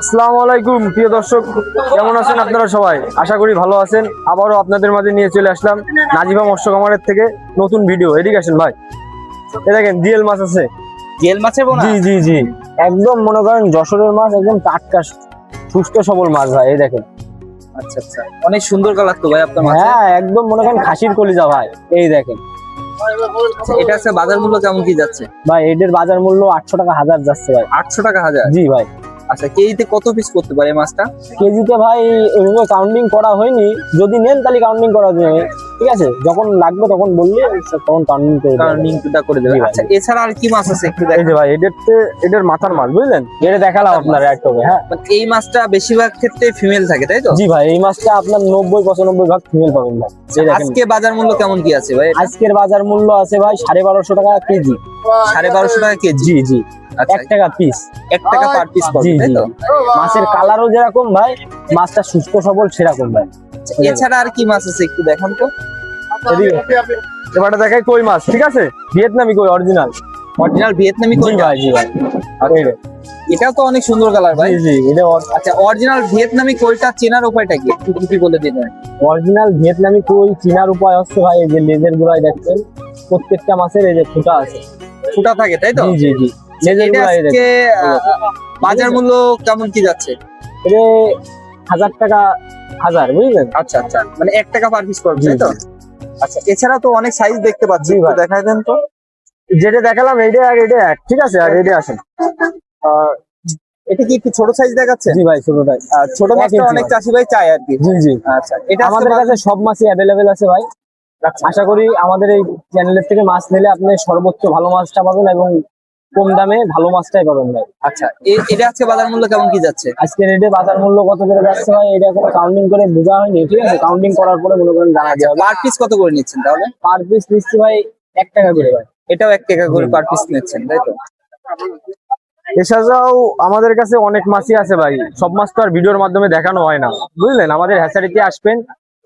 আসসালামু আলাইকুম প্রিয় দর্শক, কেমন আছেন আপনারা সবাই? আশা করি ভালো আছেন। আবারও আপনাদের মাঝে নিয়ে চলে আসলাম নাজিবা মৎস্য খামারের থেকে নতুন ভিডিও। এদিকে আসেন ভাই, এ দেখেন জিএল মাছ আছে। জিএল মাছের বোনা? জি জি জি, একদম মনে করেন যশোরের মাছ, একদম টাটকা সুস্থ সবল মাছ ভাই। এই দেখেন, আচ্ছা আচ্ছা, অনেক সুন্দর কালার তো ভাই আপনার মাছে। হ্যাঁ একদম মনে করেন খাসির কলিজা ভাই। এই দেখেন আচ্ছা, এটা আছে বাজার মূল্য কেমন কি যাচ্ছে ভাই, এদের বাজার মূল্য 800 টাকা হাজার যাচ্ছে ভাই। 800 টাকা হাজার? জি ভাই। আচ্ছা, কেজিতে কত পিস করতে পারে এই মাছটা? কেজিতে ভাই ওইভাবে কাউন্টিং করা হয়নি, যদি নেন তাহলে কাউন্টিং করা যাবে, ঠিক আছে? যখন লাগবে তখন বললে তখন কাউন্টিং করে দেব। কারণটা করে দেবে। আচ্ছা, এছাড়া আর কি মাছ আছে একটু এই দেখেন। যে ভাই, এদের মাথার মাছ, বুঝলেন? এটা দেখালাম আপনার একটু। হ্যাঁ মানে এই মাছটা বেশিরভাগ ক্ষেত্রে ফিমেল থাকে, তাই তো? জি ভাই, এই মাছটা আপনার 90-95 ভাগ ফিমেল পাবেন ভাই। এই দেখেন, আজকে বাজার মূল্য কেমন কি আছে ভাই? আজকের বাজার মূল্য আছে ভাই 1250 টাকা কেজি। 1250 টাকা কেজি? জি জি, আচ্ছা, 1 টাকা পিস। 1 টাকা পার পিস জি পড়বে, তাই জি, তো? মাছের কালারও যেরকম ভাই, মাছটা সুস্থ সবল সেরকম ভাই। এছাড়া আর কি মাছ আছে একটু দেখান তো। এবারে দেখাই কই মাছ, ঠিক আছে? ভিয়েতনামি কই, অরিজিনাল। অরিজিনাল ভিয়েতনামি জি কই? ভাই জি ভাই। আচ্ছা, এটাও তো অনেক সুন্দর কালার ভাই। জি জি, এটা আচ্ছা, অরিজিনাল ভিয়েতনামি কইটা চেনার উপায়টা কি একটু যদি বলে দিন। অরিজিনাল ভিয়েতনামি কই চিনার উপায় হচ্ছে ভাই, এই যে লেজের গুড়ায় দেখছেন প্রত্যেকটা মাছের এই যে ফুটা আছে। ফুটা থাকে, তাই তো? জি জি জি, লেজের এটা গুড়ায় আজকে বাজার মূল্য কেমন কি যাচ্ছে? এটা 1000 টাকা হাজার, বুঝলেন? আচ্ছা আচ্ছা, মানে 1 টাকা পার পিস পড়বে, জি, তাই তো? আচ্ছা, এছাড়া তো অনেক সাইজ দেখতে পাচ্ছি, জি একটু ভাই। দেখাই দেন তো। যেটা দেখালাম এইটা আর এটা এক, ঠিক আছে? আর এটা আসেন। এটা কি একটু ছোট সাইজ দেখাচ্ছে? জি ভাই, ছোটটাই। ছোট মাছটা ইঞ্চি অনেক মাছ। চাষি ভাই চায় আর কি। জি জি, আচ্ছা, এটা আমাদের কাছে সব মাছই অ্যাভেলেবেল আছে ভাই। আশা করি আমাদের এই চ্যানেলের থেকে মাছ নিলে আপনি সর্বোচ্চ ভালো মাছটা পাবেন এবং কম দামে ভালো মাছটাই পাবেন ভাই। আচ্ছা, এটা আজকে বাজার মূল্য কেমন কি যাচ্ছে? আজকে রেটে বাজার মূল্য কত করে যাচ্ছে ভাই, এটা কোনো কাউন্টিং করে বোঝা হয়নি, ঠিক আছে? কাউন্টিং করার পরে মনে করেন জানা আচ্ছা, যাবে। পার পিস কত করে নিচ্ছেন তাহলে? পার পিস নিচ্ছি ভাই 1 টাকা করে ভাই। এটাও 1 টাকা করে পার পিস নিচ্ছেন, তাই তো? এছাড়াও আমাদের কাছে অনেক মাছই আছে ভাই, সব মাছ তো আর ভিডিওর মাধ্যমে দেখানো হয় না, বুঝলেন? আমাদের হ্যাচারিতে আসবেন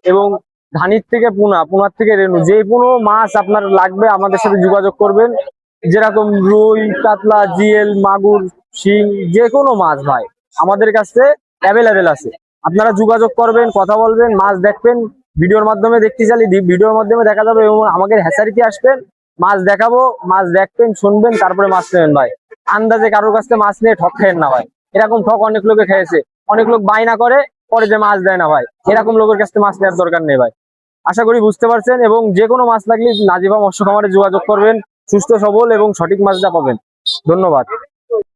এবং ধানির থেকে পুনার থেকে রেনু, যে কোনো মাছ আপনার লাগবে আমাদের সাথে যোগাযোগ করবেন। যেরকম রুই, কাতলা, জিএল, মাগুর, শিং, যে কোনো মাছ ভাই আমাদের কাছে অ্যাভেলেবেল আছে। আপনারা যোগাযোগ করবেন, কথা বলবেন, মাছ দেখবেন। ভিডিওর মাধ্যমে দেখতে চাইলে ভিডিওর মাধ্যমে দেখা যাবে এবং আমাদের হ্যাচারিতে আসবেন, মাছ দেখাবো, মাছ দেখবেন, শুনবেন, তারপরে মাছ নেবেন ভাই। আন্দাজে কারোর কাছ থেকে মাছ নিয়ে ঠক খাইয়েন না ভাই। এরকম ঠক অনেক লোকে খেয়েছে, অনেক লোক বায়না করে পরে যে মাছ দেয় না ভাই। এরকম লোকের কাছ থেকে মাছ নেওয়ার দরকার নেই ভাই। আশা করি বুঝতে পারছেন, এবং যে কোনো মাছ লাগলে নাজিবা মৎস্য খামারে যোগাযোগ করবেন, সুস্থ সবল এবং সঠিক মাছটা পাবেন। ধন্যবাদ।